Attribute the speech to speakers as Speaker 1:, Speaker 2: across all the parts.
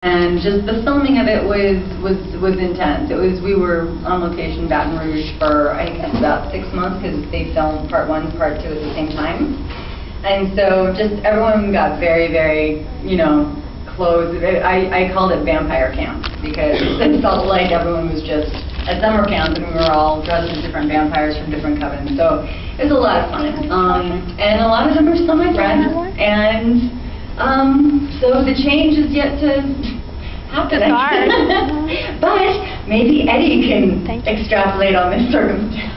Speaker 1: And just the filming of it was intense. We were on location in Baton Rouge for I think about 6 months because they filmed part 1, part 2 at the same time. And so just everyone got very, very, close. I called it vampire camp because it felt like everyone was just at summer camp and we were all dressed as different vampires from different covens. So it was a lot of fun. And a lot of them are still my friends. And so the change is yet to happen. But maybe Eddie can extrapolate on this circumstance.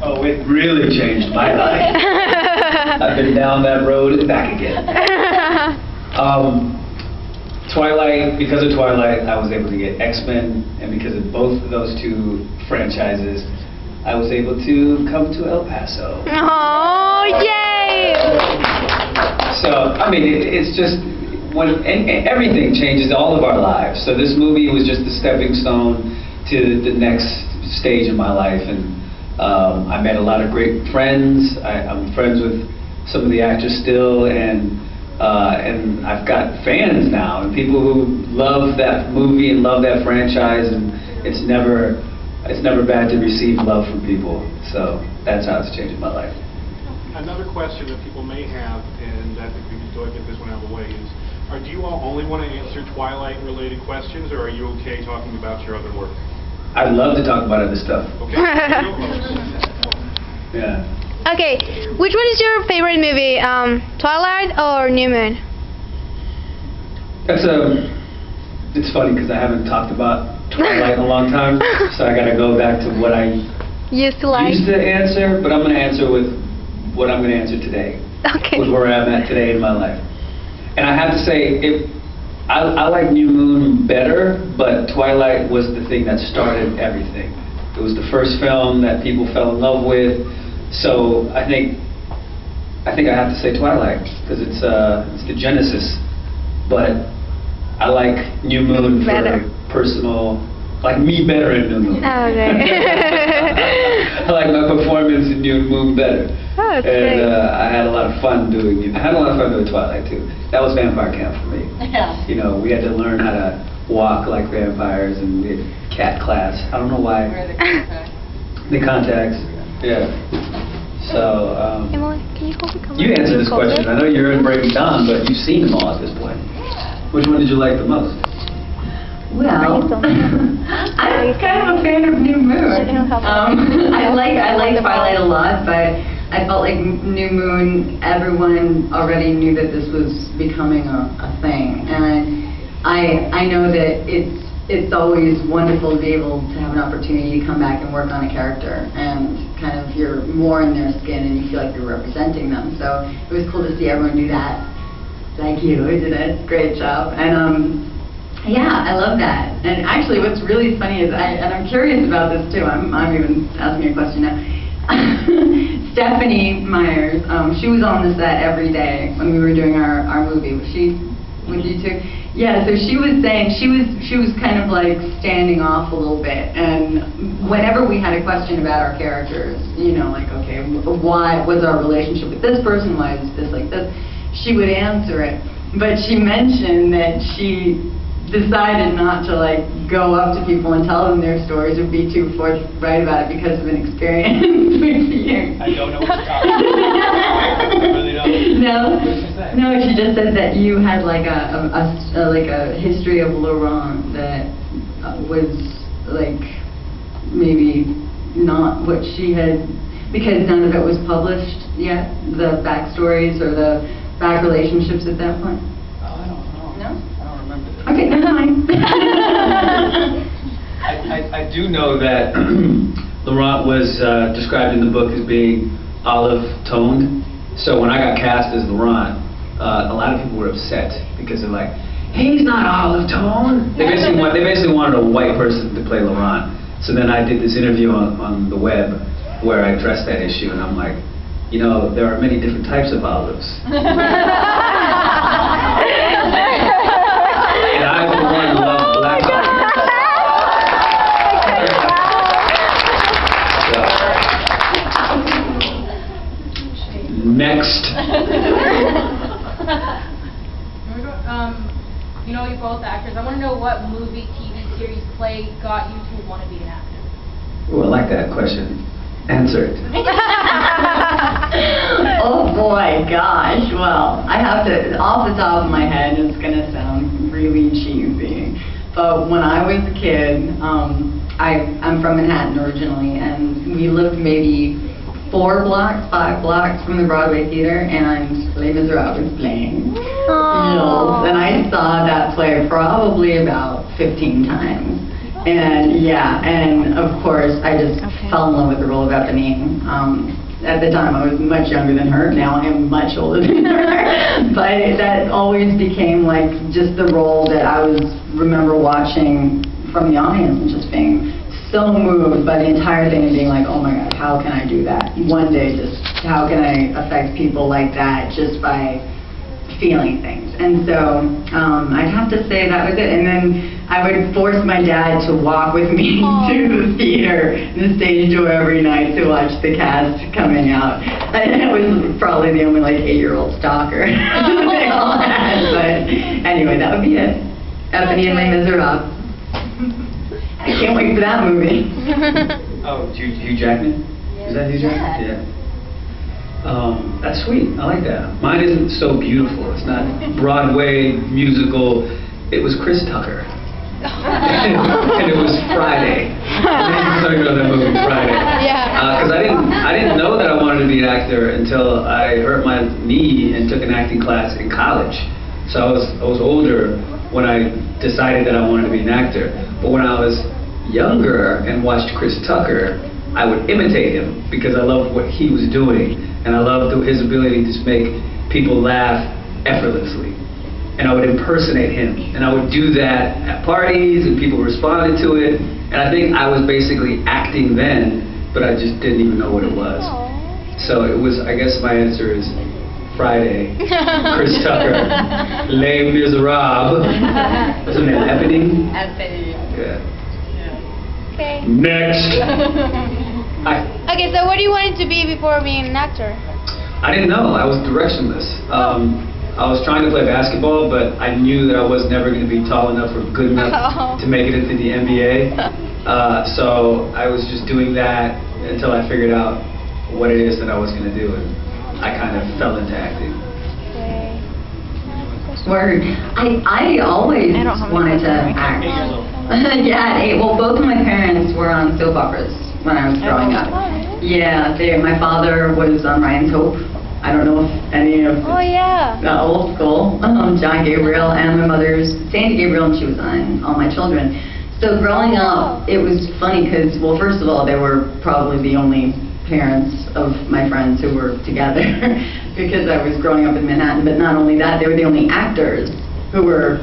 Speaker 2: Oh, it really changed my life. I've been down that road and back again. Twilight, because of Twilight, I was able to get X-Men, and because of both of those 2 franchises, I was able to come to El Paso.
Speaker 3: Oh, yay!
Speaker 2: So, I mean, it's just, and everything changes all of our lives. So this movie was just the stepping stone to the next stage in my life, and I met a lot of great friends. I'm friends with some of the actors still, and I've got fans now, and people who love that movie and love that franchise, and it's never bad to receive love from people. So that's how it's changed my life.
Speaker 4: Another question that people may have, and I think we can go ahead and get this one out of the way, is do you all only want to answer Twilight-related questions, or are you okay talking about your other work?
Speaker 2: I'd love to talk about other stuff.
Speaker 4: Okay.
Speaker 2: Yeah.
Speaker 3: Okay, which one is your favorite movie, Twilight or New Moon?
Speaker 2: It's funny because I haven't talked about Twilight in a long time, so I got to go back to what I
Speaker 3: used to
Speaker 2: answer, but I'm going to answer with what I'm going to answer today.
Speaker 3: Okay.
Speaker 2: With where I'm at today in my life. And I have to say, I like New Moon better, but Twilight was the thing that started everything. It was the first film that people fell in love with. So I think I have to say Twilight because it's the genesis. But I like New Moon for personal, like me better in New Moon.
Speaker 3: Oh, okay.
Speaker 2: I like my performance in New Moon better.
Speaker 3: Oh, that's
Speaker 2: and
Speaker 3: great.
Speaker 2: I had a lot of fun doing it. I had a lot of fun doing Twilight too. That was vampire camp for me.
Speaker 1: Yeah.
Speaker 2: We had to learn how to walk like vampires, and we had cat class. I don't know why.
Speaker 1: Where are the contacts?
Speaker 2: The contacts. Yeah. So,
Speaker 3: Emily, can you hold the camera?
Speaker 2: you answered this question. I know you're in Breaking Dawn, but you've seen them all at this point. Which one did you like the most?
Speaker 1: Well, I'm kind of a fan of New Moon. I like Twilight a lot, but I felt like New Moon, everyone already knew that this was becoming a thing, and I know that it's always wonderful to be able to have an opportunity to come back and work on a character, and kind of you're more in their skin and you feel like you're representing them. So it was cool to see everyone do that. Like you did a great job, and yeah, I love that. And actually, what's really funny is, and I'm curious about this too. I'm even asking a question now. Stephanie Myers, she was on the set every day when we were doing our movie. Was she with you too? Yeah. So she was saying she was kind of like standing off a little bit, and whenever we had a question about our characters, like, okay, why was our relationship with this person? Why is this like this? She would answer it, but she mentioned that she decided not to like go up to people and tell them their stories or be too forthright about it because of an experience with you.
Speaker 4: I don't know what you're talking about. I really don't.
Speaker 1: No?
Speaker 4: What did she say?
Speaker 1: No, she just said that you had like a history of Laurent that was like maybe not what she had, because none of it was published yet, the backstories or the back relationships at that point.
Speaker 4: Oh, I don't know.
Speaker 1: No?
Speaker 4: I don't remember that.
Speaker 1: Okay, never mind.
Speaker 2: I do know that Laurent was described in the book as being olive-toned. So when I got cast as Laurent, a lot of people were upset because they're like, he's not olive-toned. They basically wanted a white person to play Laurent. So then I did this interview on the web where I addressed that issue, and I'm like, there are many different types of olives. And I, for one, love black olives. So, next.
Speaker 5: You both actors. I want to know know what movie, TV series, play got you to want to be an actor?
Speaker 2: Ooh, I like that question. Answer it.
Speaker 1: Oh boy, gosh. Well, I have to, off the top of my head, it's going to sound really cheesy, but when I was a kid, I'm from Manhattan originally, and we lived maybe 5 blocks from the Broadway Theater, and Les Miserables was playing. Yes, and I saw that play probably about 15 times. And yeah, and of course, I just fell in love with the role of Eponine. At the time, I was much younger than her. Now I am much older than her. But that always became like just the role that I remember watching from the audience and just being so moved by the entire thing and being like, oh my God, how can I do that? One day, just how can I affect people like that just by feeling things? And so I'd have to say that was it. And then I would force my dad to walk with me to the theater, the stage door every night to watch the cast coming out. And I was probably the only like 8-year-old stalker they all had. But anyway, that would be it. Ebony and Les Miserables. I can't wait for that movie.
Speaker 2: Oh, Hugh Jackman? Is that Hugh Jackman? Yeah. That's sweet. I like that. Mine isn't so beautiful. It's not Broadway musical. It was Chris Tucker. And it was Friday. So you know that movie Friday.
Speaker 3: Yeah.
Speaker 2: Because I didn't know that I wanted to be an actor until I hurt my knee and took an acting class in college. So I was older when I decided that I wanted to be an actor. But when I was younger and watched Chris Tucker, I would imitate him because I loved what he was doing, and I loved his ability to just make people laugh effortlessly. And I would impersonate him, and I would do that at parties, and people responded to it. And I think I was basically acting then, but I just didn't even know what it was. So it was, I guess my answer is Friday, Chris Tucker, Les Miserables. What's her name? Eponine?
Speaker 5: Eponine.
Speaker 2: Yeah.
Speaker 3: Okay.
Speaker 2: Next. Hi.
Speaker 3: Okay, so what do you want to be before being an actor?
Speaker 2: I didn't know. I was directionless. I was trying to play basketball, but I knew that I was never going to be tall enough or good enough to make it into the NBA. So I was just doing that until I figured out what it is that I was going to do, and I kind of fell into acting.
Speaker 3: Okay.
Speaker 1: Word. I always wanted to act. Yeah, at 8. Well, both of my parents were on soap operas when I was growing up. Yeah, my father was on Ryan's Hope. I don't know if any of the old school, John Gabriel, and my mother's Sandy Gabriel, and she was on All My Children. So growing up, it was funny because, well, first of all, they were probably the only parents of my friends who were together because I was growing up in Manhattan. But not only that, they were the only actors who were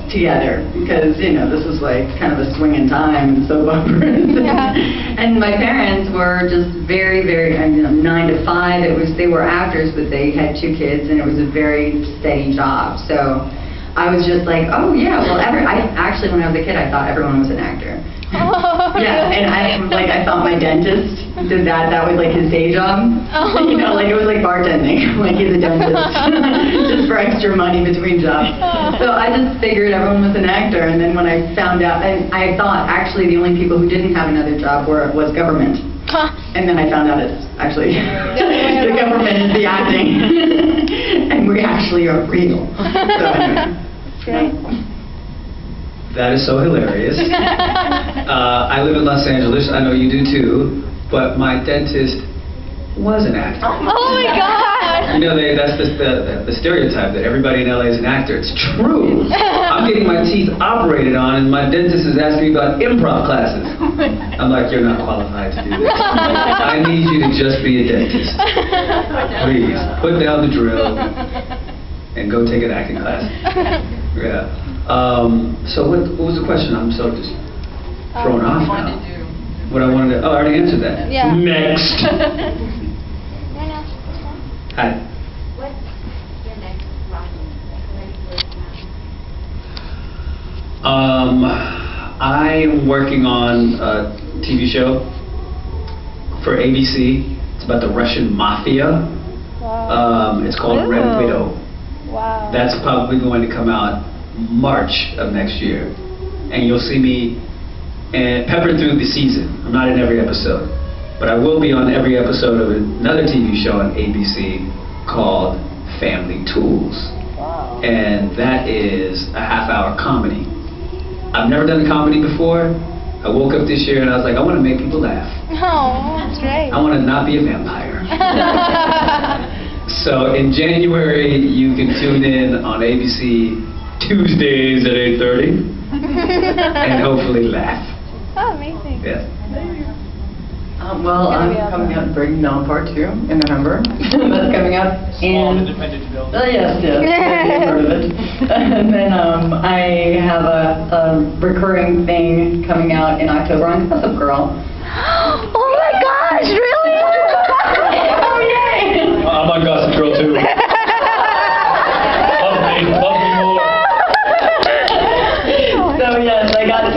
Speaker 1: together because, you know, this was like kind of a swinging time in soap operas. And my parents were just very, very, 9 to 5. They were actors, but they had 2 kids, and it was a very steady job. So I was just like, oh yeah, well, actually when I was a kid, I thought everyone was an actor. Yeah, and I thought my dentist did that. That was like his day job. You know, like it was like bartending. Like he's a dentist, just for extra money between jobs. So I just figured everyone was an actor. And then when I found out, and I thought actually the only people who didn't have another job was government. And then I found out it's actually the government is the acting, and we actually are real. So anyway.
Speaker 3: Great.
Speaker 2: That is so hilarious. I live in Los Angeles. I know you do too. But my dentist was an actor.
Speaker 3: Oh my God!
Speaker 2: You know, that's the stereotype that everybody in LA is an actor. It's true. I'm getting my teeth operated on, and my dentist is asking me about improv classes. I'm like, you're not qualified to do this. I need you to just be a dentist. Please, put down the drill and go take an acting class. Yeah. So what was the question? I'm so just thrown off now. What I wanted to... Oh, I already answered that.
Speaker 3: Yeah.
Speaker 2: Next. Hi.
Speaker 5: What's your next project?
Speaker 2: I am working on a TV show for ABC. It's about the Russian mafia.
Speaker 3: Wow.
Speaker 2: It's called Red Widow.
Speaker 3: Wow.
Speaker 2: That's probably going to come out March of next year. And you'll see me peppered through the season. I'm not in every episode. But I will be on every episode of another TV show on ABC called Family Tools.
Speaker 6: Wow.
Speaker 2: And that is a half-hour comedy. I've never done a comedy before. I woke up this year and I was like, I want to make people laugh.
Speaker 3: Oh, that's great.
Speaker 2: I want to not be a vampire. So in January, you can tune in on ABC Tuesdays at 8:30 and hopefully laugh.
Speaker 3: Oh, amazing.
Speaker 2: Yeah.
Speaker 1: Well, I'm coming out Breaking Dawn Part 2 in November. That's coming out.
Speaker 4: Small
Speaker 1: And
Speaker 4: independent film.
Speaker 1: yes, I've heard of it. And then I have a recurring thing coming out in October on Gossip Girl.